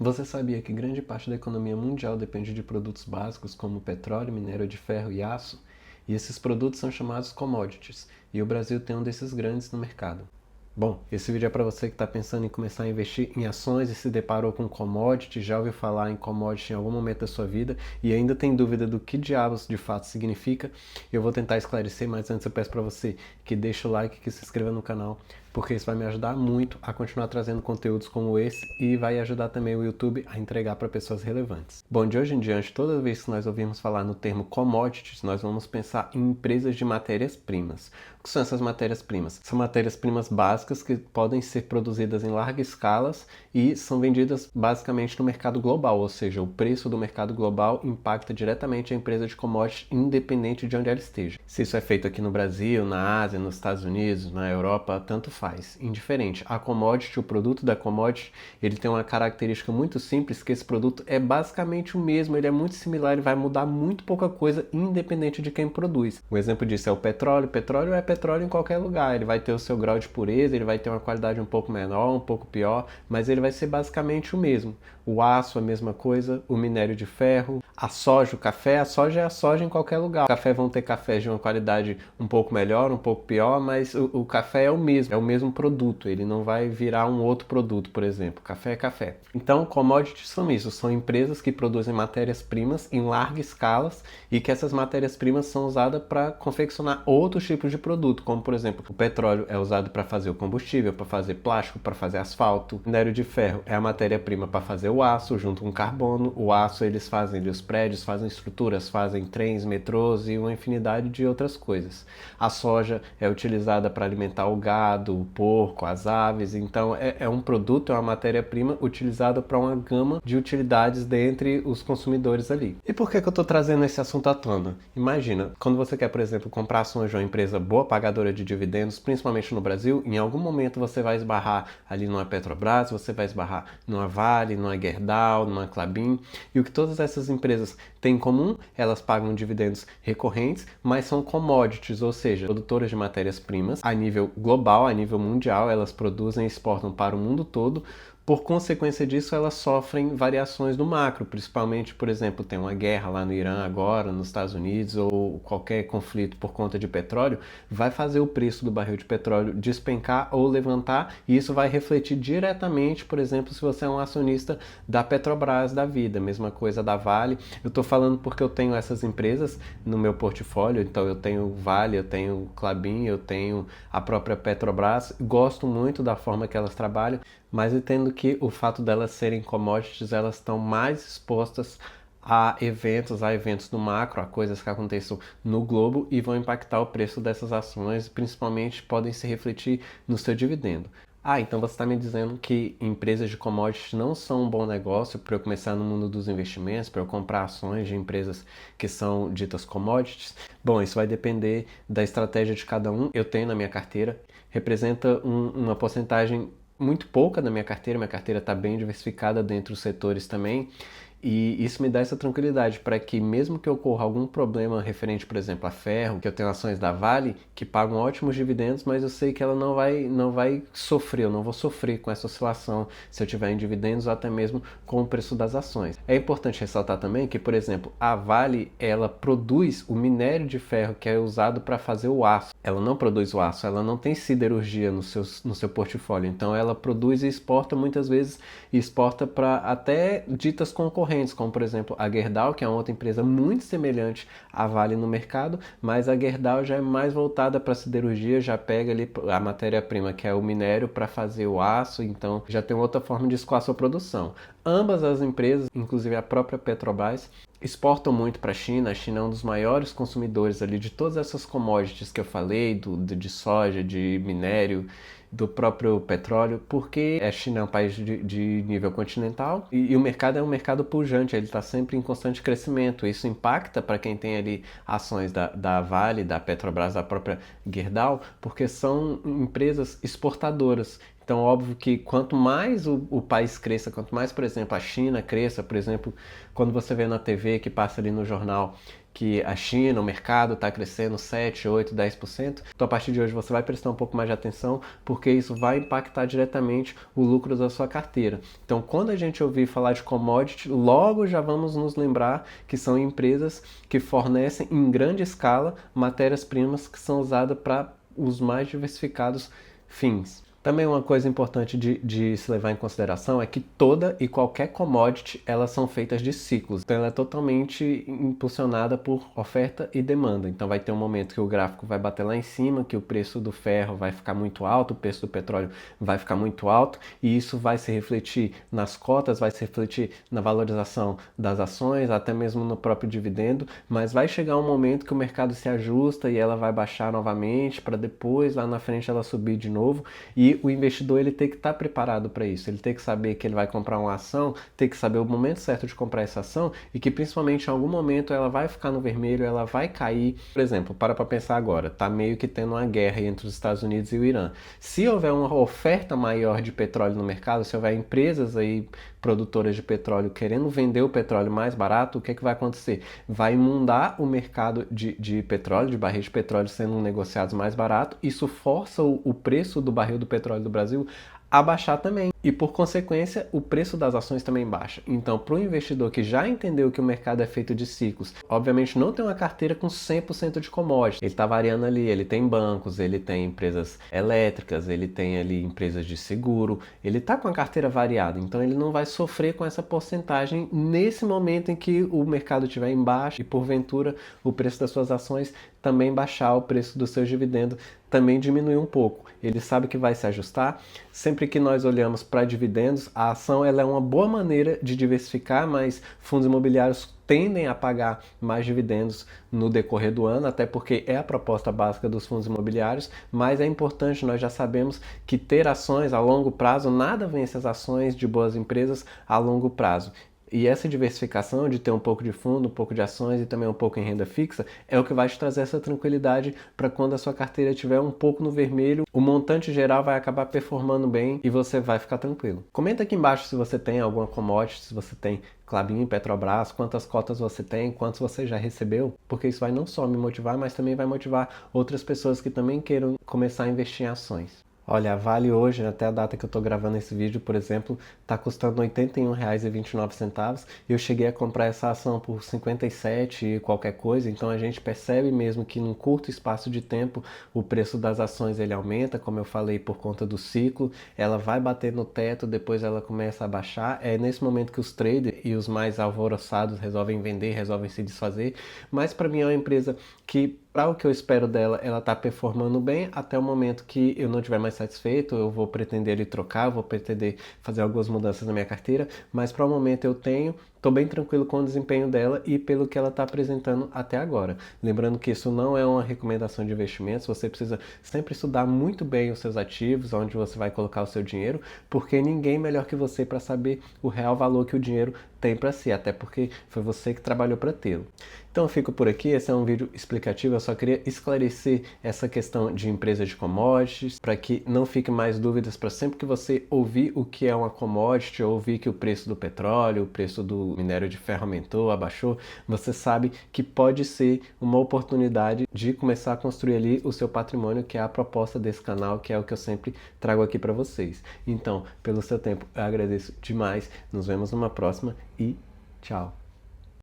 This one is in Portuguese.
Você sabia que grande parte da economia mundial depende de produtos básicos como petróleo, minério de ferro e aço? E esses produtos são chamados commodities, e o Brasil tem um desses grandes no mercado. Bom, esse vídeo é para você que está pensando em começar a investir em ações e se deparou com commodity, já ouviu falar em commodity em algum momento da sua vida e ainda tem dúvida do que diabos de fato significa. Eu vou tentar esclarecer, mas antes eu peço para você que deixe o like e que se inscreva no canal, porque isso vai me ajudar muito a continuar trazendo conteúdos como esse e vai ajudar também o YouTube a entregar para pessoas relevantes. Bom, de hoje em diante, toda vez que nós ouvirmos falar no termo commodities, nós vamos pensar em empresas de matérias-primas. O que são essas matérias-primas? São matérias-primas básicas que podem ser produzidas em larga escala e são vendidas basicamente no mercado global, ou seja, o preço do mercado global impacta diretamente a empresa de commodities, independente de onde ela esteja. Se isso é feito aqui no Brasil, na Ásia, nos Estados Unidos, na Europa, tanto faz, indiferente. A commodity, o produto da commodity, ele tem uma característica muito simples, que esse produto é basicamente o mesmo, ele é muito similar, ele vai mudar muito pouca coisa, independente de quem produz. Um exemplo disso é o petróleo. Petróleo é petróleo em qualquer lugar, ele vai ter o seu grau de pureza, ele vai ter uma qualidade um pouco menor, um pouco pior, mas ele vai ser basicamente o mesmo. O aço, a mesma coisa, o minério de ferro, a soja, o café, a soja é a soja em qualquer lugar. O café vão ter cafés de uma qualidade um pouco melhor, um pouco pior, mas o café é o mesmo produto, ele não vai virar um outro produto, por exemplo. Café é café. Então, commodities são isso, são empresas que produzem matérias-primas em larga escala e que essas matérias-primas são usadas para confeccionar outros tipos de produto, como por exemplo, o petróleo é usado para fazer o combustível, para fazer plástico, para fazer asfalto. O minério de ferro é a matéria-prima para fazer o aço junto com carbono. O aço eles fazem os prédios, fazem estruturas, fazem trens, metrôs e uma infinidade de outras coisas. A soja é utilizada para alimentar o gado, o porco, as aves. Então é um produto, é uma matéria-prima utilizada para uma gama de utilidades dentre os consumidores ali. E por que eu estou trazendo esse assunto à tona? Imagina, quando você quer, por exemplo, comprar ações de uma empresa boa pagadora de dividendos, principalmente no Brasil, em algum momento você vai esbarrar ali numa Petrobras, você vai esbarrar numa Vale, numa Gerdau, numa Klabin, e o que todas essas empresas têm em comum, elas pagam dividendos recorrentes, mas são commodities, ou seja, produtoras de matérias-primas a nível global, a nível mundial, elas produzem e exportam para o mundo todo. Por consequência disso, elas sofrem variações no macro, principalmente, por exemplo, tem uma guerra lá no Irã agora, nos Estados Unidos, ou qualquer conflito por conta de petróleo, vai fazer o preço do barril de petróleo despencar ou levantar, e isso vai refletir diretamente, por exemplo, se você é um acionista da Petrobras da vida, mesma coisa da Vale. Eu estou falando porque eu tenho essas empresas no meu portfólio, então eu tenho Vale, eu tenho Klabin, eu tenho a própria Petrobras, gosto muito da forma que elas trabalham, mas entendo que o fato delas serem commodities, elas estão mais expostas a eventos no macro, a coisas que aconteçam no globo e vão impactar o preço dessas ações, principalmente podem se refletir no seu dividendo. Ah, então você está me dizendo que empresas de commodities não são um bom negócio para eu começar no mundo dos investimentos, para eu comprar ações de empresas que são ditas commodities? Bom, isso vai depender da estratégia de cada um. Eu tenho na minha carteira, representa uma porcentagem muito pouca da minha carteira está bem diversificada dentro dos setores também, e isso me dá essa tranquilidade para que mesmo que ocorra algum problema referente, por exemplo, a ferro, que eu tenho ações da Vale que pagam ótimos dividendos, mas eu sei que ela não vai sofrer, eu não vou sofrer com essa oscilação se eu tiver em dividendos ou até mesmo com o preço das ações. É importante ressaltar também que, por exemplo, a Vale, ela produz o minério de ferro que é usado para fazer o aço. Ela não produz o aço, ela não tem siderurgia no seu portfólio, então ela produz e exporta muitas vezes, e exporta para até ditas concorrentes, como por exemplo a Gerdau, que é uma outra empresa muito semelhante à Vale no mercado, mas a Gerdau já é mais voltada para a siderurgia, já pega ali a matéria-prima que é o minério para fazer o aço, então já tem outra forma de escoar a sua produção. Ambas as empresas, inclusive a própria Petrobras, exportam muito para a China. A China é um dos maiores consumidores ali de todas essas commodities que eu falei, de soja, de minério, do próprio petróleo, porque a China é um país de nível continental e o mercado é um mercado pujante, ele está sempre em constante crescimento. Isso impacta para quem tem ali ações da Vale, da Petrobras, da própria Gerdau, porque são empresas exportadoras. Então, óbvio que quanto mais o país cresça, quanto mais, por exemplo, a China cresça, por exemplo, quando você vê na TV que passa ali no jornal que a China, o mercado está crescendo 7, 8, 10%, então a partir de hoje você vai prestar um pouco mais de atenção, porque isso vai impactar diretamente o lucro da sua carteira. Então, quando a gente ouvir falar de commodity, logo já vamos nos lembrar que são empresas que fornecem em grande escala matérias-primas que são usadas para os mais diversificados fins. Também uma coisa importante de se levar em consideração é que toda e qualquer commodity, elas são feitas de ciclos. Então ela é totalmente impulsionada por oferta e demanda. Então vai ter um momento que o gráfico vai bater lá em cima, que o preço do ferro vai ficar muito alto, o preço do petróleo vai ficar muito alto, e isso vai se refletir nas cotas, vai se refletir na valorização das ações, até mesmo no próprio dividendo, mas vai chegar um momento que o mercado se ajusta e ela vai baixar novamente, para depois, lá na frente, ela subir de novo, e o investidor ele tem que estar preparado para isso, ele tem que saber que ele vai comprar uma ação, tem que saber o momento certo de comprar essa ação e que principalmente em algum momento ela vai ficar no vermelho, ela vai cair. Por exemplo, para pensar agora, tá meio que tendo uma guerra entre os Estados Unidos e o Irã. Se houver uma oferta maior de petróleo no mercado, se houver empresas aí produtoras de petróleo querendo vender o petróleo mais barato, o que é que vai acontecer? Vai inundar o mercado de petróleo, de barris de petróleo sendo negociados mais barato, isso força o preço do barril do petróleo do Brasil a baixar também. E por consequência, o preço das ações também baixa. Então, para o investidor que já entendeu que o mercado é feito de ciclos, obviamente não tem uma carteira com 100% de commodities. Ele está variando ali, ele tem bancos, ele tem empresas elétricas, ele tem ali empresas de seguro, ele está com a carteira variada. Então, ele não vai sofrer com essa porcentagem nesse momento em que o mercado estiver em baixa e, porventura, o preço das suas ações também baixar, o preço dos seus dividendos também diminuir um pouco. Ele sabe que vai se ajustar. Sempre que nós olhamos para dividendos, a ação ela é uma boa maneira de diversificar, mas fundos imobiliários tendem a pagar mais dividendos no decorrer do ano, até porque é a proposta básica dos fundos imobiliários, mas é importante, nós já sabemos que ter ações a longo prazo, nada vence as ações de boas empresas a longo prazo. E essa diversificação de ter um pouco de fundo, um pouco de ações e também um pouco em renda fixa é o que vai te trazer essa tranquilidade para quando a sua carteira estiver um pouco no vermelho, o montante geral vai acabar performando bem e você vai ficar tranquilo. Comenta aqui embaixo se você tem alguma commodity, se você tem Klabin, Petrobras, quantas cotas você tem, quantos você já recebeu, porque isso vai não só me motivar, mas também vai motivar outras pessoas que também queiram começar a investir em ações. Olha, a Vale hoje, até a data que eu estou gravando esse vídeo, por exemplo, está custando R$ 81,29. Eu cheguei a comprar essa ação por 57 e qualquer coisa, então a gente percebe mesmo que num curto espaço de tempo o preço das ações ele aumenta, como eu falei, por conta do ciclo, ela vai bater no teto, depois ela começa a baixar. É nesse momento que os traders e os mais alvoroçados resolvem vender, resolvem se desfazer, mas para mim é uma empresa que, para o que eu espero dela, ela está performando bem até o momento que eu não estiver mais satisfeito, eu vou pretender ele trocar, vou pretender fazer algumas mudanças na minha carteira, mas para o momento eu tenho, estou bem tranquilo com o desempenho dela e pelo que ela está apresentando até agora. Lembrando que isso não é uma recomendação de investimentos, você precisa sempre estudar muito bem os seus ativos, onde você vai colocar o seu dinheiro, porque ninguém melhor que você para saber o real valor que o dinheiro tem para si, até porque foi você que trabalhou para tê-lo. Então eu fico por aqui, esse é um vídeo explicativo, eu só queria esclarecer essa questão de empresa de commodities, para que não fique mais dúvidas, para sempre que você ouvir o que é uma commodity, ou ouvir que o preço do petróleo, o preço do minério de ferro aumentou, abaixou, você sabe que pode ser uma oportunidade de começar a construir ali o seu patrimônio, que é a proposta desse canal, que é o que eu sempre trago aqui para vocês. Então, pelo seu tempo, eu agradeço demais, nos vemos numa próxima e tchau!